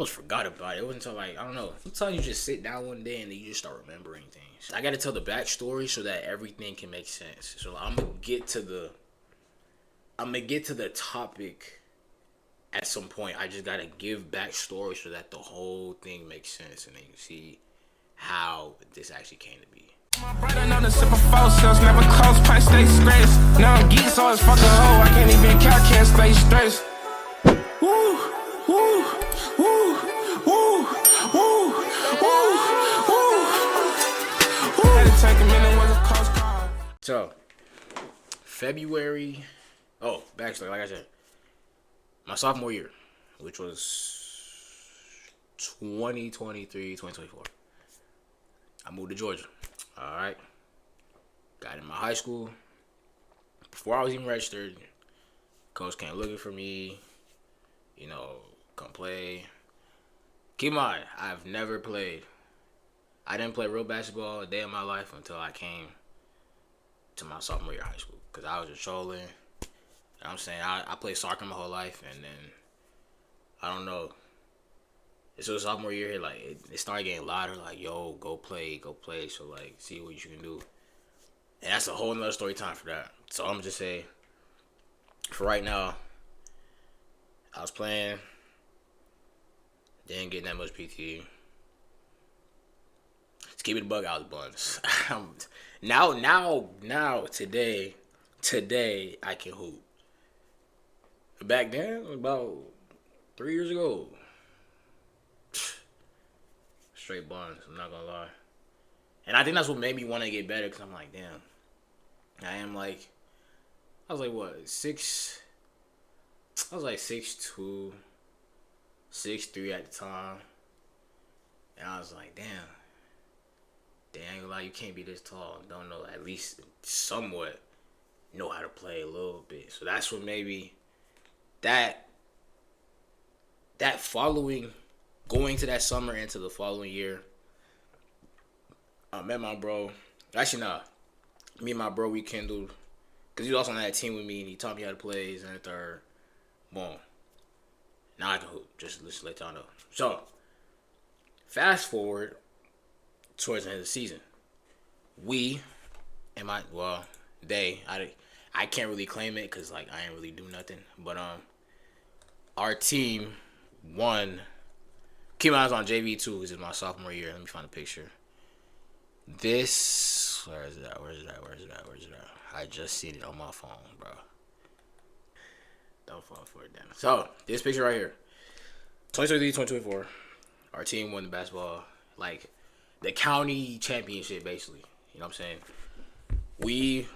almost forgot about it. It wasn't until like, I don't know. Sometimes you just sit down one day and then you just start remembering things. I gotta tell the backstory so that everything can make sense. So I'm gonna get to the topic at some point. I just gotta give backstory so that the whole thing makes sense and then you see how this actually came to be. My brother know the super false sales, never close, price stay scratch. Now I'm geek, so it's fucking hoe. I can't even count, can't stay stressed. Woo, woo, woo, woo, woo, woo, woo. Had to take a minute, was a close call. So, February, backstory, like I said, my sophomore year, which was 2023, 2024. I moved to Georgia. All right. Got in my high school. Before I was even registered, coach came looking for me, come play. Keep in mind, I've never played. I didn't play real basketball a day in my life until I came to my sophomore year of high school because I was just trolling. You know what I'm saying? I played soccer my whole life, and then, I don't know. So sophomore year, like, it started getting louder, like, yo, go play, so, like, see what you can do. And that's a whole nother story time for that. So I'm going to just say, for right now, I was playing, didn't get that much PT. Just keep it a bug, I was buns. Today, I can hoop. Back then, about 3 years ago, straight buns, I'm not gonna lie. And I think that's what made me want to get better, because I'm like, damn. I was like, what, 6'2", 6'3" at the time. And I was like, damn, I ain't gonna lie, you can't be this tall and don't know, at least somewhat know how to play a little bit. So that's what maybe that following, going to that summer into the following year, I met my bro. Actually, nah. Me and my bro, we kindled. Because he was also on that team with me, and he taught me how to play his and third. Boom. Now I can hoop. Just let y'all know. So, fast forward towards the end of the season. I can't really claim it because, like, I ain't really do nothing. But, our team won. Keep my eyes on JV too. This is my sophomore year. Let me find a picture. Where is it at? I just seen it on my phone, bro. Don't fall for it, damn. So, this picture right here. 2023, 2024. Our team won the basketball, like, the county championship, basically. You know what I'm saying? We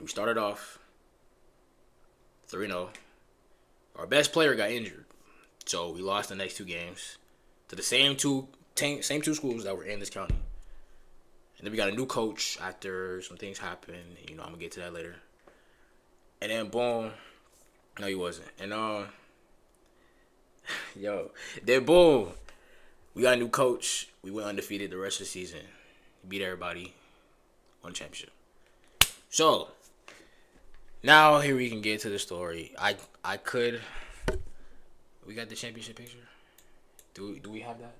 started off 3-0. Our best player got injured. So we lost the next 2 games to the same two schools that were in this county. And then we got a new coach after some things happened. I'm gonna get to that later. And then boom, no, he wasn't. And then boom, we got a new coach. We went undefeated the rest of the season. Beat everybody, won the championship. So now here we can get to the story. We got the championship picture. Do we have that?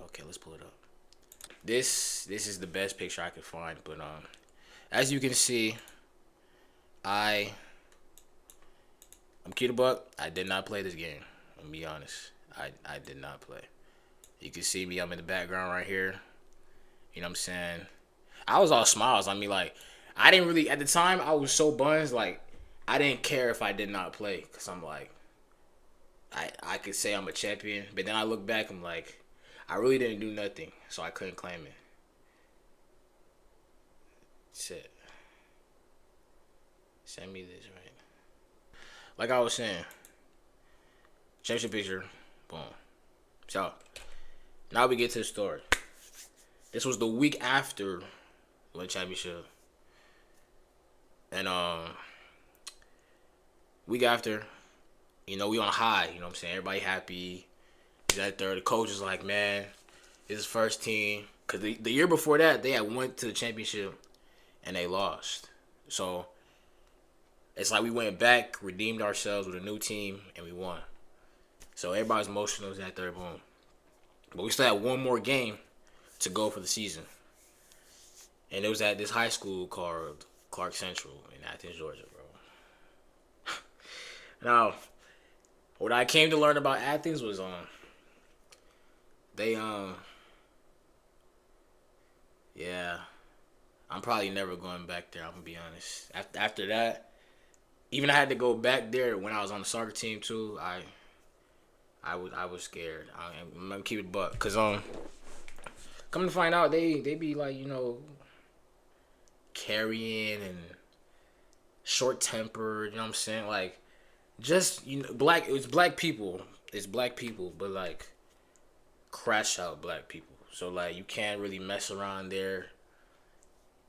Okay, let's pull it up. This is the best picture I could find, but as you can see, I'm Keita Buck. I did not play this game. I'm gonna be honest. I did not play. You can see me. I'm in the background right here. You know what I'm saying? I was all smiles. I mean, like, I didn't really, at the time, I was so buzzed, like, I didn't care if I did not play, because I'm like, I could say I'm a champion, but then I look back, I'm like, I really didn't do nothing, so I couldn't claim it. Shit. Send me this, right? Like I was saying, championship picture, boom. So, now we get to the story. This was the week after the championship. And, week after, we on a high, you know what I'm saying? Everybody happy. That third, the coach is like, man, this is first team. Because the year before that, they had went to the championship and they lost. So, it's like we went back, redeemed ourselves with a new team, and we won. So everybody's emotional. It was at third, boom. But we still had one more game to go for the season. And it was at this high school called Clark Central in Athens, Georgia, bro. Now, what I came to learn about Athens was they yeah, I'm probably never going back there. I'm gonna be honest. After that, even I had to go back there when I was on the soccer team too. I was scared. I'm gonna keep it buck, cause come to find out they be like, you know, carrying and short tempered. You know what I'm saying? Like, just, you know, it's black people. It's black people, but like crash out black people. So like you can't really mess around there.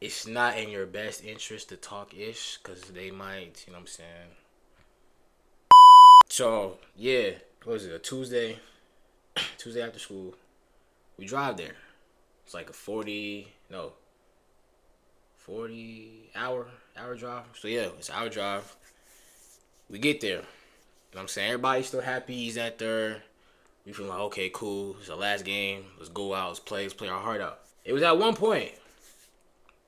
It's not in your best interest to talk ish, cause they might, you know what I'm saying. So yeah, what was it? A Tuesday after school, we drive there. It's like a 40 hour drive. So yeah, it's an hour drive. We get there. You know what I'm saying? Everybody's still happy. He's at there. We feel like, okay, cool. It's our last game. Let's go out. Let's play our heart out. It was at one point,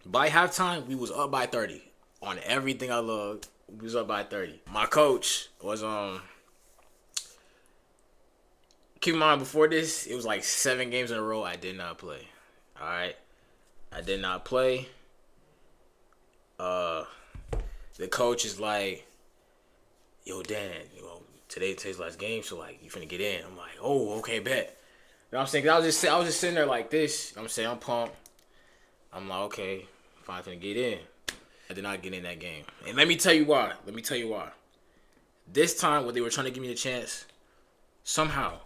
by halftime, we was up by 30. On everything I loved, we was up by 30. My coach was, keep in mind, before this, it was like 7 games in a row I did not play. Alright? I did not play. The coach is like, yo, Dan, you know, today's last game, so like you finna get in. I'm like, oh, okay, bet. You know what I'm saying? I was just sitting there like this. You know what I'm saying? I'm pumped. I'm like, okay, fine, finna get in. I did not get in that game. And let me tell you why. This time, when they were trying to give me the chance, somehow,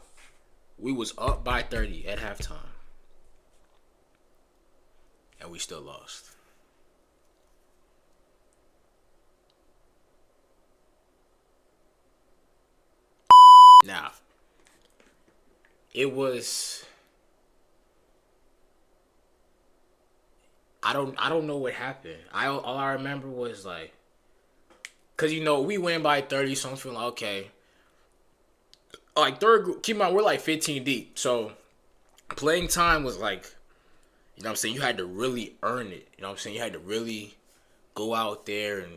we was up by 30 at halftime. And we still lost. Now, it was, I don't know what happened. All I remember was like, cause you know we win by 30, so I'm feeling like, okay. Like third group, keep in mind we're like 15 deep, so playing time was like, you know what I'm saying, you had to really earn it. You know what I'm saying, you had to really go out there and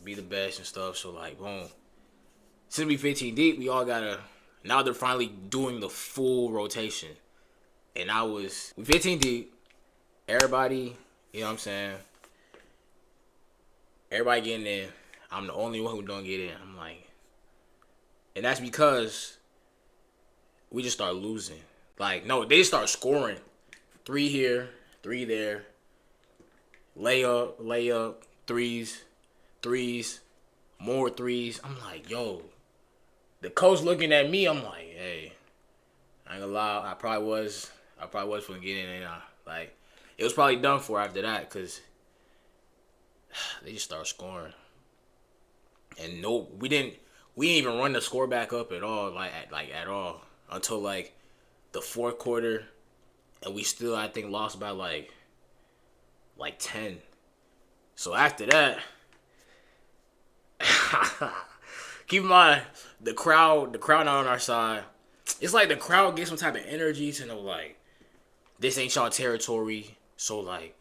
be the best and stuff. So like, boom. Since we 15 deep, we all gotta. Now they're finally doing the full rotation, and we 15 deep. Everybody, you know what I'm saying. Everybody getting in. I'm the only one who don't get in. I'm like, and that's because we just start losing. Like, no, they start scoring. 3 here, 3 there. Layup, threes, more threes. I'm like, yo. The coach looking at me, I'm like, hey, I ain't gonna lie, I probably was gonna get in, and like, it was probably done for after that, cause they just started scoring, and no, we didn't even run the score back up at all, at all, until like the fourth quarter, and we still, I think, lost by like 10. So after that. Keep in mind, the crowd not on our side. It's like the crowd gets some type of energy to know, like, this ain't y'all territory. So, like,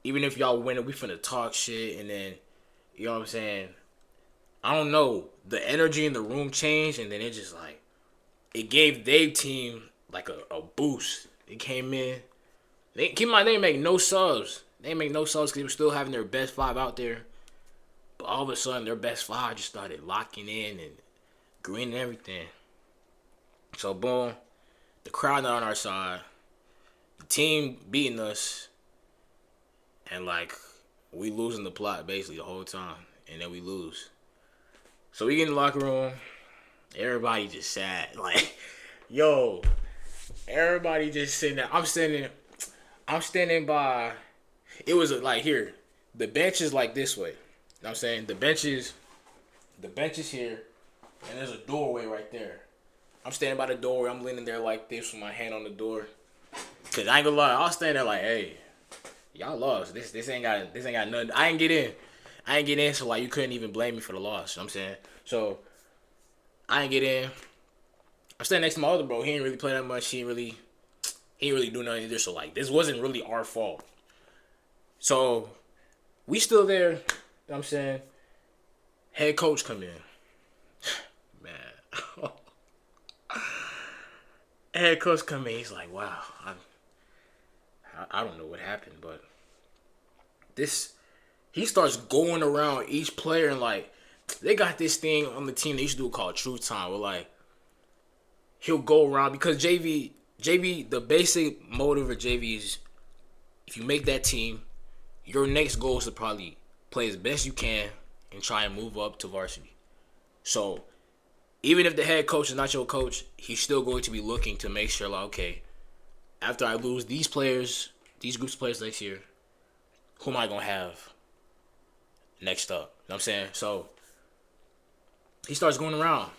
even if y'all win it, we finna talk shit. And then, you know what I'm saying? I don't know. The energy in the room changed. And then it just, like, it gave their team, like, a boost. They came in. Keep in mind, they didn't make no subs. They didn't make no subs because they were still having their best 5 out there. But all of a sudden, their best 5 just started locking in and green and everything. So, boom. The crowd not on our side. The team beating us. And, like, we losing the plot basically the whole time. And then we lose. So, we get in the locker room. Everybody just sad. Like, yo. Everybody just sitting there. I'm standing by. It was, like, here. The bench is, like, this way. You know what I'm saying? The bench is here, and there's a doorway right there. I'm standing by the doorway. I'm leaning there like this with my hand on the door. Cause I ain't gonna lie, I was standing there like, hey, y'all lost. This ain't got nothing. I ain't get in, so like you couldn't even blame me for the loss. You know what I'm saying? So I didn't get in. I'm standing next to my other bro. He didn't really play that much. He didn't really do nothing either. So like, this wasn't really our fault. So we still there. You know what I'm saying? Head coach come in. Man. Head coach come in. He's like, wow. I don't know what happened, but he starts going around each player and like, they got this thing on the team they used to do called True Time, where like he'll go around because JV, the basic motive of JV is if you make that team, your next goal is to probably play as best you can and try and move up to varsity. So even if the head coach is not your coach, he's still going to be looking to make sure, like, okay, after I lose these players, these groups of players next year, who am I going to have next up? You know what I'm saying? So he starts going around.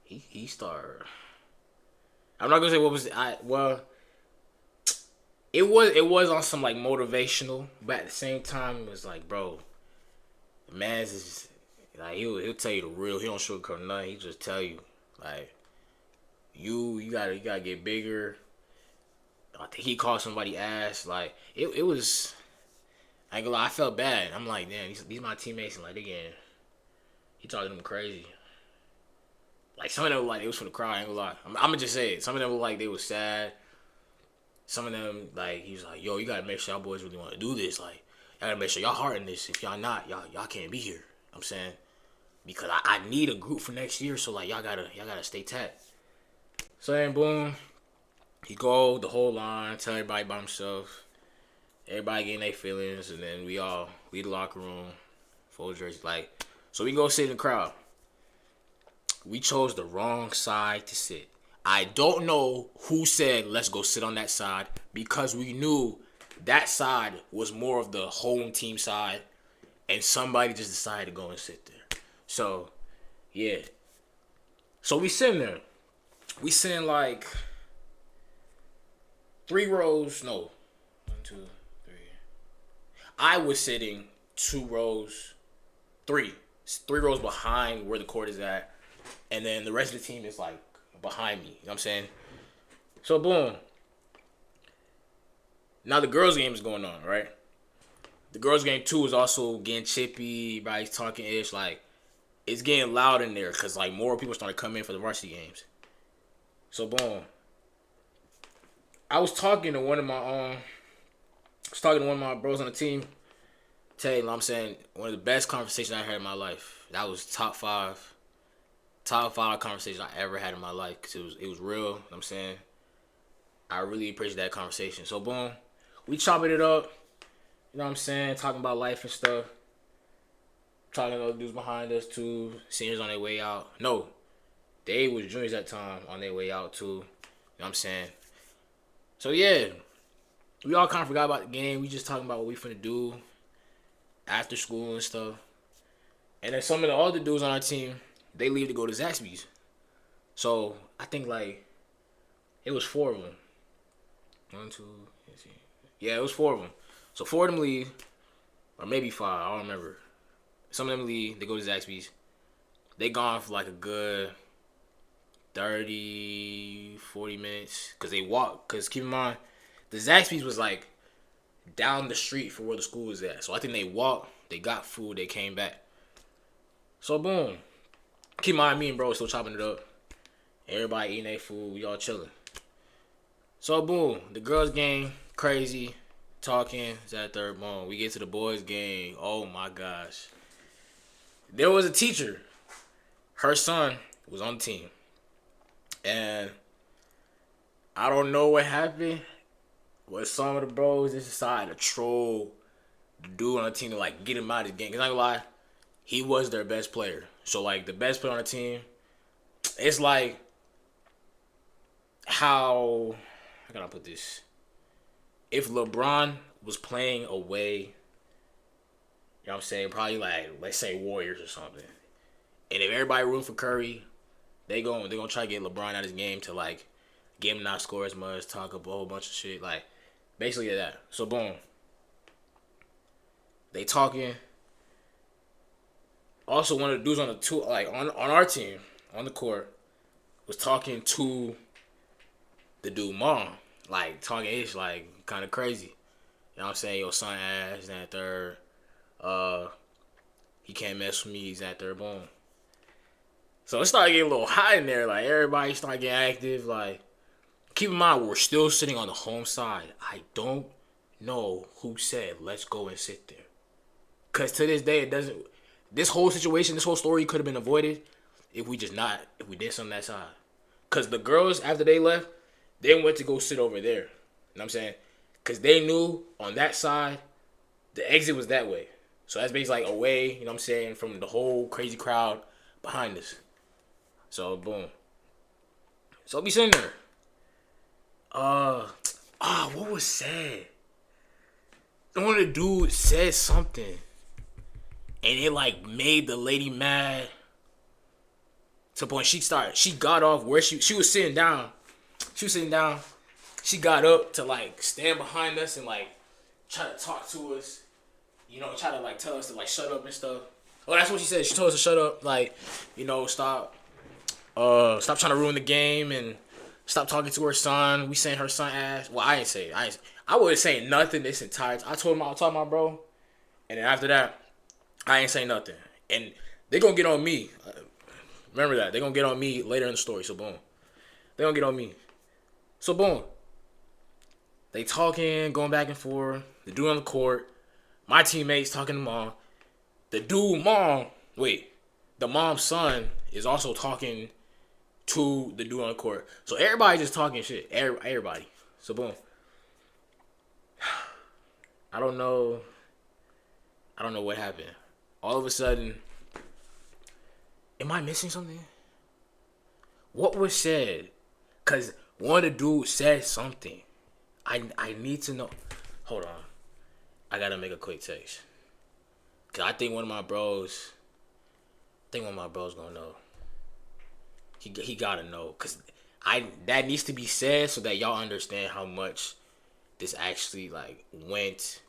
He started. I'm not gonna say what was it was on some like motivational, but at the same time it was like, bro, the man's is like he'll tell you the real. He don't sugarcoat nothing. He just tell you like you gotta get bigger. I think he called somebody ass. Like it was. I ain't gonna lie, I felt bad. I'm like, damn, these my teammates and like he talking to them crazy. Like, some of them, like, it was for the crowd, I ain't gonna lie. I'm gonna just say it. Some of them look like they was sad. Some of them, like, he was like, yo, you gotta make sure y'all boys really want to do this. Like, y'all gotta make sure y'all heart in this. If y'all not, y'all can't be here. You know what I'm saying? Because I need a group for next year, so, like, y'all gotta stay tapped. So then, boom, he go the whole line, tell everybody by himself. Everybody getting their feelings, and then we the locker room, full jersey. Like, so we go sit in the crowd. We chose the wrong side to sit. I don't know who said, let's go sit on that side, because we knew that side was more of the home team side, and somebody just decided to go and sit there. So, yeah. So we sitting there. We sitting like 3 rows. No. 1, 2, 3. I was sitting 2 rows. 3 rows behind where the court is at. And then the rest of the team is like behind me. You know what I'm saying? So boom. Now the girls' game is going on, right? The girls' game too is also getting chippy. Everybody's talking ish. Like, it's getting loud in there because like more people starting to come in for the varsity games. So boom. I was talking to one of my bros on the team. Tell you, I'm saying, one of the best conversations I had in my life. That was top 5 conversations I ever had in my life, because it was real. You know what I'm saying? I really appreciate that conversation. So boom, we chopping it up. You know what I'm saying? Talking about life and stuff. Talking to other dudes behind us too. Seniors on their way out. No, they was juniors at the time on their way out too. You know what I'm saying? So yeah, we all kind of forgot about the game. We just talking about what we finna do after school and stuff. And then some of the other dudes on our team, they leave to go to Zaxby's. So I think like it was 4 of them. 1, 2, let's see. Yeah, it was 4 of them. So 4 of them leave, or maybe 5. I don't remember. Some of them leave. They go to Zaxby's. They gone for like a good 30, 40 minutes because they walk. Because keep in mind, the Zaxby's was like down the street from where the school was at. So I think they walked. They got food. They came back. So boom. Keep in mind, me and bro still chopping it up. Everybody eating their food. We all chilling. So boom. The girls' game, crazy. Talking. It's at third boom. We get to the boys' game. Oh my gosh. There was a teacher. Her son was on the team. And I don't know what happened. But some of the bros just decided to troll the dude on the team to like get him out of the game. Cause I'm not gonna lie, he was their best player. So like the best player on the team, it's like how can I put this? If LeBron was playing away, you know what I'm saying, probably like let's say Warriors or something. And if everybody root for Curry, they're gonna try to get LeBron out of his game to like get him not score as much, talk up a whole bunch of shit, like basically that. So boom. They talking. Also, one of the dudes on the two, like on our team, on the court, was talking to the dude mom, like talking ish, like kind of crazy. You know what I'm saying? Your son ass, that third. He can't mess with me. He's that third. Boom. So it started getting a little hot in there. Like everybody started getting active. Like keep in mind, we're still sitting on the home side. I don't know who said let's go and sit there. Cause to this day, it doesn't. This whole situation, this whole story could have been avoided if we did something that side. Cause the girls after they left, they went to go sit over there. You know what I'm saying? Cause they knew on that side, the exit was that way. So that's basically like away. You know what I'm saying, from the whole crazy crowd behind us. So boom. So I'll be sitting there. What was said? One of the dudes said something. And it like made the lady mad. To the point she got off where she was sitting down. She got up to like stand behind us and like try to talk to us. You know, try to like tell us to like shut up and stuff. Oh, that's what she said. She told us to shut up, like, you know, stop trying to ruin the game and stop talking to her son. We saying her son ass. Well, I ain't say it. I wasn't saying nothing this entire time. I told my bro. And then after that, I ain't say nothing. And they gonna get on me. Remember that. They gonna get on me later in the story. So boom. They gonna get on me. So boom. They talking, going back and forth. The dude on the court. My teammates talking to mom. The mom's son is also talking to the dude on the court. So everybody just talking shit. Everybody. So boom. I don't know what happened. All of a sudden, am I missing something? What was said? Cause one of the dudes said something. I need to know. Hold on. I gotta make a quick text. Cause I think one of my bros gonna know. He gotta know. Cause that needs to be said so that y'all understand how much this actually like went.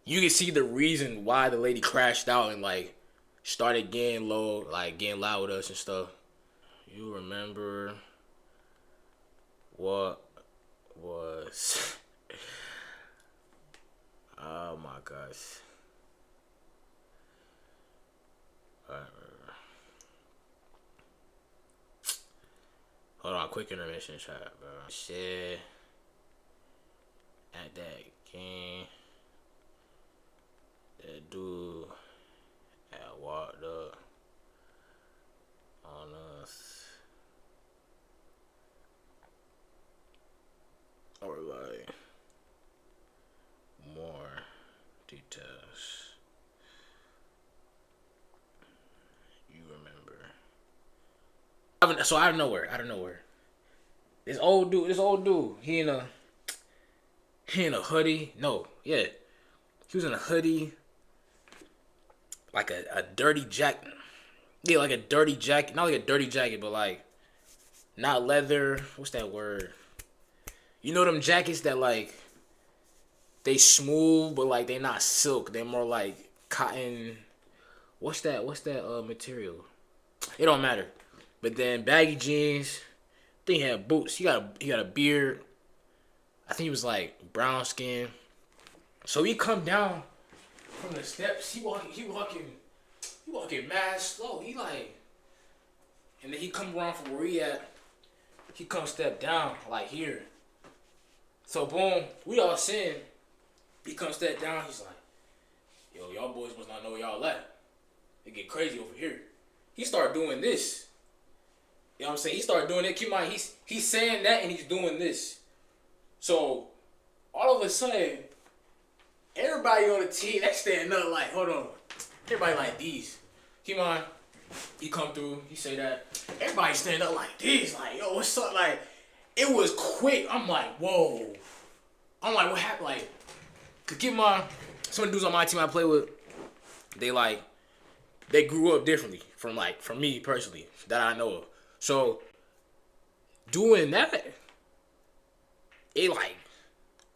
You can see the reason why the lady crashed out and like started getting low, like getting loud with us and stuff. You remember what was? Oh my gosh. Hold on, quick intermission chat, bro. Shit. At that game. That dude had walked up on us. Or like more details. You remember. So out of nowhere. This old dude, he in a hoodie. No, yeah. He was in a hoodie. Like a dirty jacket. Yeah, like a dirty jacket. Not like a dirty jacket, but like not leather. What's that word? You know them jackets that like they smooth, but like they not silk. They more like cotton. What's that material? It don't matter. But then baggy jeans. I think he had boots. He got a beard. I think he was like brown skin. So he come down from the steps. He walking mad slow. He like, and then he come around from where he at. He come step down like here. So boom, we all sitting. He come step down. He's like, yo, y'all boys must not know where y'all at. It get crazy over here. He start doing this. You know what I'm saying? He started doing it. Keep in mind, he's saying that and he's doing this. So all of a sudden, everybody on the team, they standing up like, hold on. Everybody like these. Keep in mind, he come through, he say that. Everybody stand up like this, like, yo, what's up? Like, it was quick. I'm like, whoa. I'm like, what happened? Like, cause keep in mind, some of the dudes on my team I play with, they grew up differently from me personally, that I know of. So, doing that, it like,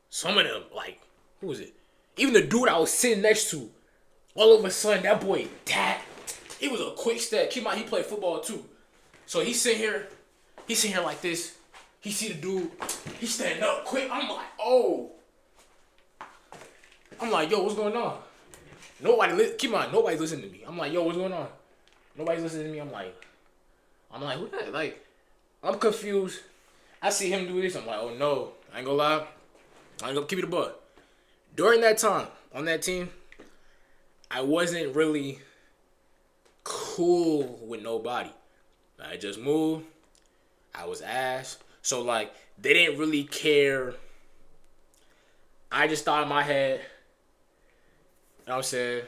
some of them, like, who was it? Even the dude I was sitting next to, all of a sudden, that boy, It was a quick step. Keep in mind, he played football too. So he's sitting here like this. He see the dude. He standing up quick. I'm like, oh. I'm like, yo, what's going on? Keep in mind, nobody's listening to me. I'm like, yo, what's going on? Nobody's listening to me. I'm like, who that? Like, I'm confused. I see him do this. I'm like, oh no. I ain't gonna lie. I ain't gonna keep it a buck. During that time, on that team, I wasn't really cool with nobody. I just moved. I was ass. So, like, they didn't really care. I just thought in my head, you know what I'm saying?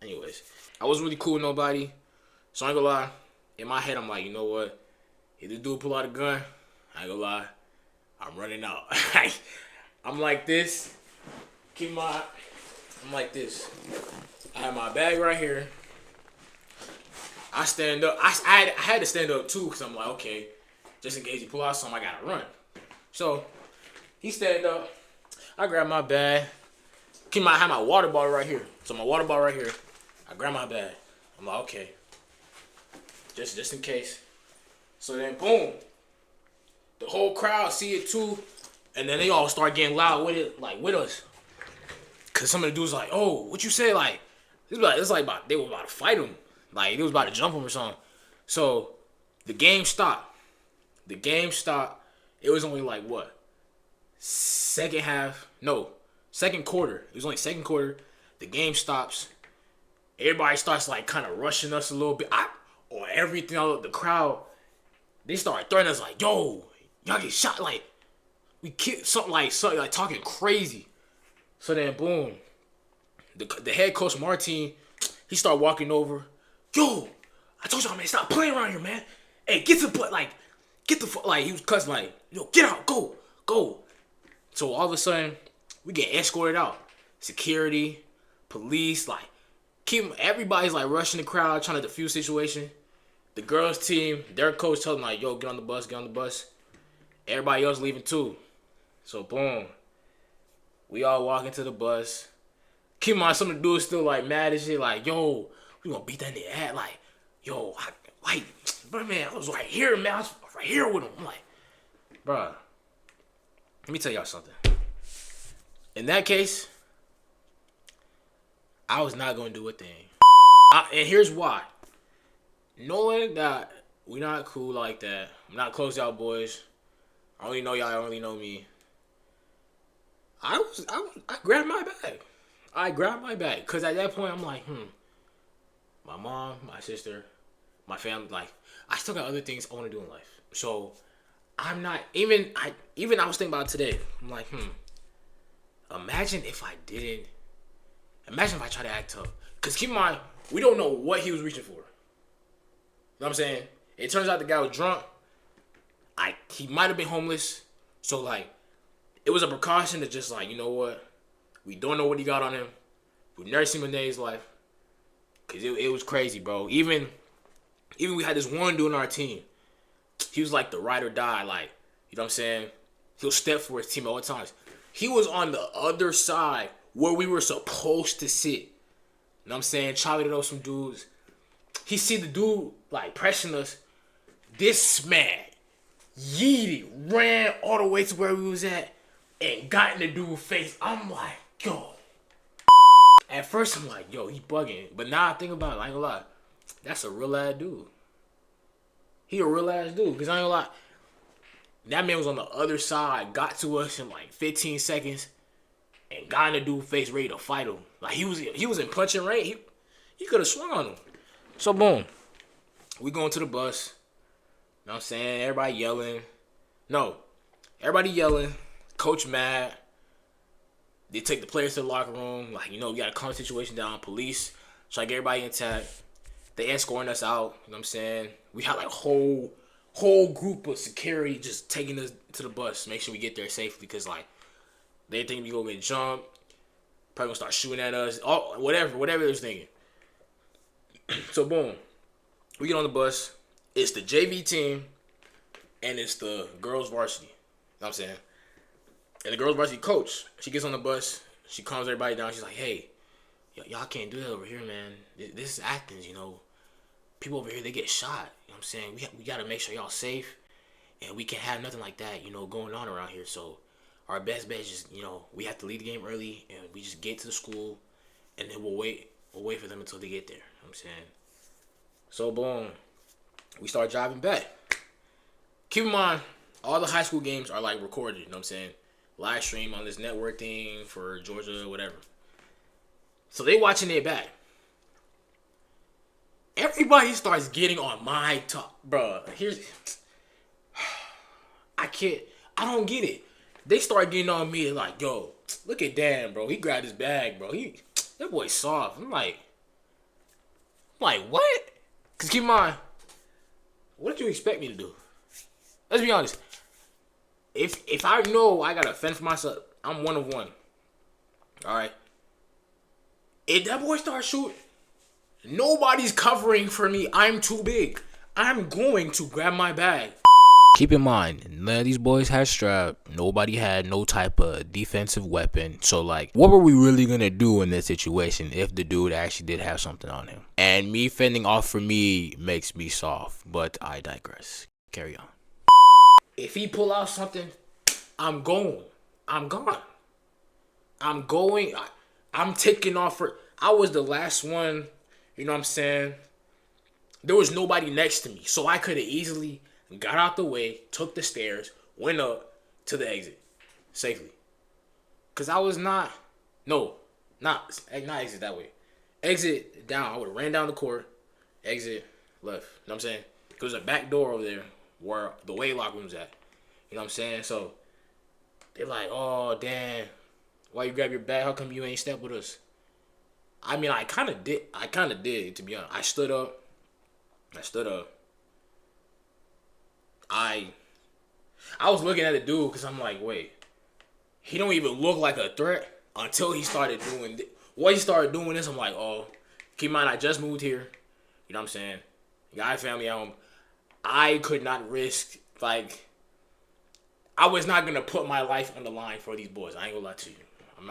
Anyways, I wasn't really cool with nobody. So I ain't gonna lie. In my head, I'm like, you know what? If this dude pull out a gun, I ain't gonna lie. I'm running out. I'm like this. I'm like this. I have my bag right here. I stand up. I had to stand up too because I'm like, okay, just in case he pull out something, I gotta run. So he stand up. I grab my bag. I have my water bottle right here. So my water bottle right here. I grab my bag. I'm like, okay, just in case. So then, boom, the whole crowd see it too, and then they all start getting loud with it, like with us. Cause some of the dudes like, oh, what you say? Like, they was about to fight him, like they was about to jump him or something. So the game stopped. It was only like what? Second quarter. It was only second quarter. The game stops. Everybody starts like kind of rushing us a little bit. Or everything. The crowd, they start threatening us like, yo, y'all get shot. Like we kill something like talking crazy. So then, boom, the head coach from our team, he started walking over. Yo, I told y'all, man, stop playing around here, man. Hey, get the he was cussing like, yo, get out, go. So all of a sudden, we get escorted out. Security, police, like, everybody's like rushing the crowd, trying to defuse the situation. The girls' team, their coach told them like, yo, get on the bus. Everybody else leaving too. So boom, we all walk into the bus. Keep in mind, some of the dudes still like mad as shit, like, yo, we gonna beat that nigga at, like, yo, bro, man, I was right here, man. I was right here with him. I'm like, bro, let me tell y'all something. In that case, I was not gonna do a thing. And here's why. Knowing that we not cool like that, I'm not close to y'all boys. I only know y'all, I only know me. I grabbed my bag. Because at that point, I'm like, my mom, my sister, my family, like, I still got other things I want to do in life. So, I'm not, I was thinking about it today. I'm like, imagine if I tried to act tough. Because keep in mind, we don't know what he was reaching for. You know what I'm saying? It turns out the guy was drunk. He might have been homeless. So, like, it was a precaution to just, like, you know what? We don't know what he got on him. We've never seen him in a day in his life. Because it was crazy, bro. Even we had this one dude on our team. He was, like, the ride or die. Like, you know what I'm saying? He'll step for his team at all times. He was on the other side where we were supposed to sit. You know what I'm saying? Charlie knows some dudes. He see the dude, like, pressing us. This man yeeted, ran all the way to where we was at, and got in the dude's face. I'm like, yo. At first, I'm like, yo, he bugging. But now I think about it, I ain't gonna lie. That's a real ass dude. He a real ass dude. Because I ain't gonna lie. That man was on the other side, got to us in like 15 seconds, and got in the dude's face ready to fight him. Like, he was in punching range. He could have swung on him. So, boom. We going to the bus. You know what I'm saying? Everybody yelling. No. Everybody yelling. Coach mad. They take the players to the locker room. Like, you know, we got to calm the situation down. Police try to get everybody intact. They escorting us out. You know what I'm saying? We had like whole group of security just taking us to the bus. Make sure we get there safely. Because, like, they think we going to get jumped. Probably going to start shooting at us. Oh, whatever they was thinking. So, boom. We get on the bus. It's the JV team. And it's the girls varsity. You know what I'm saying? And the girls varsity coach, she gets on the bus. She calms everybody down. She's like, hey, y'all can't do that over here, man. This is Athens, you know. People over here, they get shot. You know what I'm saying? We got to make sure y'all safe. And we can't have nothing like that, you know, going on around here. So our best bet is just, you know, we have to leave the game early. And we just get to the school. And then we'll wait for them until they get there. You know what I'm saying? So, boom. We start driving back. Keep in mind, all the high school games are, like, recorded. You know what I'm saying? Live stream on this network thing for Georgia, whatever. So they watching it back. Everybody starts getting on my top, bruh. I don't get it. They start getting on me like, yo, look at Dan, bro. He grabbed his bag, bro. That boy soft. I'm like, what? Cause keep in mind, what did you expect me to do? Let's be honest. If I know I gotta fend for myself, I'm one of one. All right. If that boy starts shooting, nobody's covering for me. I'm too big. I'm going to grab my bag. Keep in mind, none of these boys had strap. Nobody had no type of defensive weapon. So, like, what were we really going to do in this situation if the dude actually did have something on him? And me fending off for me makes me soft. But I digress. Carry on. If he pull out something, I'm going. I'm gone. I'm going. I'm taking off for... I was the last one, you know what I'm saying? There was nobody next to me. So I could have easily got out the way, took the stairs, went up to the exit safely. Because I was not exit that way. Exit down. I would have ran down the court, exit left. You know what I'm saying? There's a back door over there where the weight locker room's at. You know what I'm saying? So they're like, oh, damn. Why you grab your bag? How come you ain't step with us? I mean, I kind of did, to be honest. I stood up. I was looking at the dude because I'm like, wait. He don't even look like a threat until he started doing this. What he started doing this, I'm like, oh. Keep in mind, I just moved here. You know what I'm saying? Got a family at home. I could not risk, like, I was not going to put my life on the line for these boys. I ain't going to lie to you.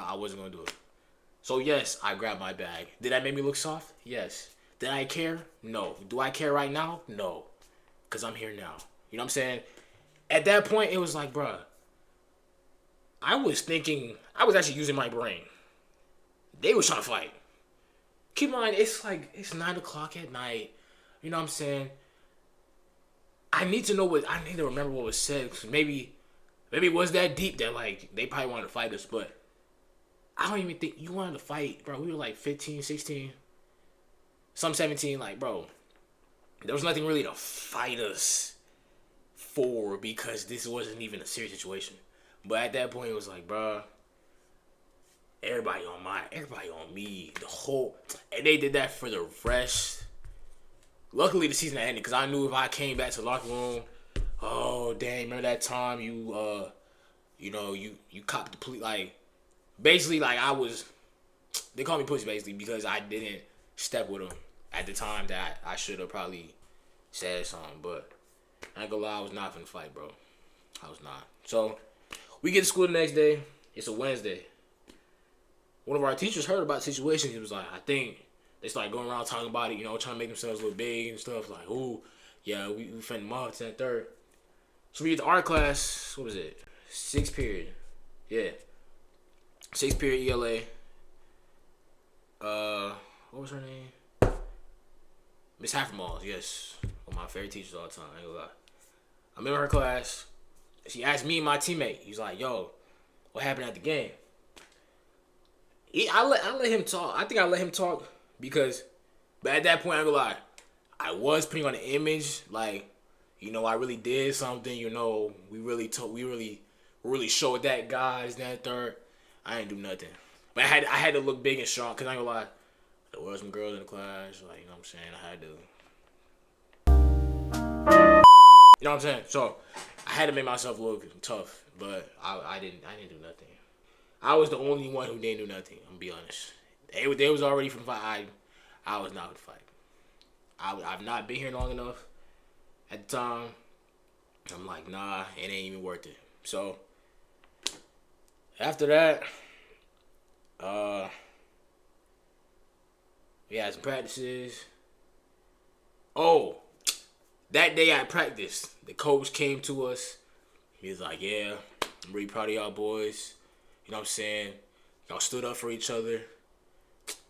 I wasn't going to do it. So, yes, I grabbed my bag. Did that make me look soft? Yes. Did I care? No. Do I care right now? No. Because I'm here now. You know what I'm saying? At that point, it was like, bruh, I was actually using my brain. They was trying to fight. Keep in mind, it's 9 o'clock at night. You know what I'm saying? I need to remember what was said. Cause maybe it was that deep that, like, they probably wanted to fight us, but I don't even think you wanted to fight, bro. We were like 15, 16, some 17. Like, bro, there was nothing really to fight us for because this wasn't even a serious situation. But at that point, it was like, bro, everybody on me, and they did that for the rest. Luckily, the season ended because I knew if I came back to the locker room, oh dang, remember that time you copped the police, like, basically, like, they call me pussy basically because I didn't step with them at the time that I should have probably said something. But I ain't gonna lie, I was not finna fight, bro. I was not. So we get to school the next day. It's a Wednesday. One of our teachers heard about the situation. He was like, I think they started going around talking about it, you know, trying to make themselves look big and stuff. Like, ooh, yeah, we finna mob to that third. So we get to art class. What was it? 6th period. Yeah. 6th period ELA. What was her name? Miss Halfermall, yes. One of my favorite teachers all the time, I ain't gonna lie. I'm in her class. She asked me and my teammate. He's like, yo, what happened at the game? I let him talk. I think I let him talk because, but at that point, I ain't gonna lie, I was putting on an image, like, you know, I really did something, you know, we really showed that guys, that third. I ain't do nothing. But I had to look big and strong, because I ain't gonna lie, there was some girls in the class, like, you know what I'm saying, I had to. You know what I'm saying? So, I had to make myself look tough, but I didn't do nothing. I was the only one who didn't do nothing, I'm gonna be honest. They was already from fight. I was not gonna fight. I've not been here long enough at the time. I'm like, nah, it ain't even worth it. So, after that, We had some practices. Oh, that day at practice, the coach came to us. He was like, yeah, I'm really proud of y'all boys. You know what I'm saying? Y'all stood up for each other.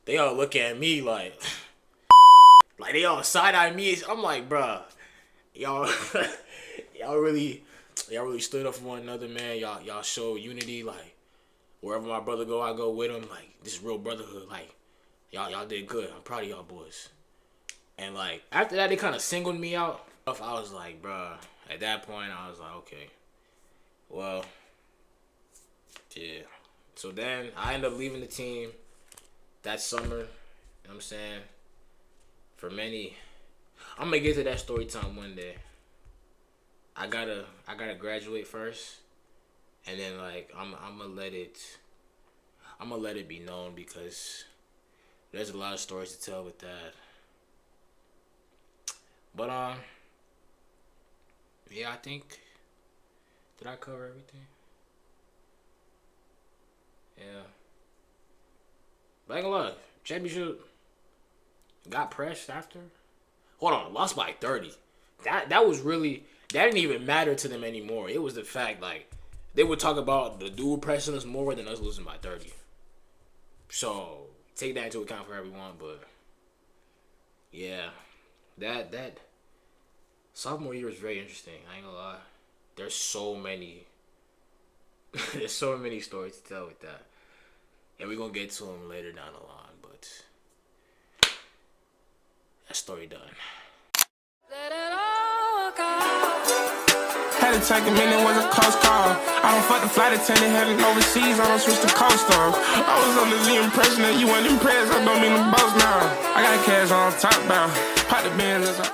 They all look at me like they all side-eye me. I'm like, bruh, y'all really stood up for one another, man. Y'all show unity. Like, wherever my brother go, I go with him. Like, this is real brotherhood. Like, y'all did good. I'm proud of y'all boys. And like after that, they kind of singled me out. I was like, bruh. At that point, I was like, okay, well, yeah. So then I ended up leaving the team that summer. You know what I'm saying? For many, I'm gonna get to that story time one day. I gotta graduate first, and then like I'm gonna let it be known, because there's a lot of stories to tell with that. But yeah, I think, did I cover everything? Yeah. But I ain't gonna lie, championship got pressed after. Hold on, lost by 30. That was really, that didn't even matter to them anymore. It was the fact, like, they would talk about the dude pressing us more than us losing by 30. So take that into account for everyone. But yeah, that sophomore year was very interesting. I ain't gonna lie. There's so many stories to tell with that, and we're gonna get to them later down the line. But that story done. Had to take a minute, was a close call. I don't fuck the flight attendant, heading overseas, I don't switch the coast off. I was under the impression that you weren't impressed, I don't mean to boast now. I got cash on top bound, pop the bands as a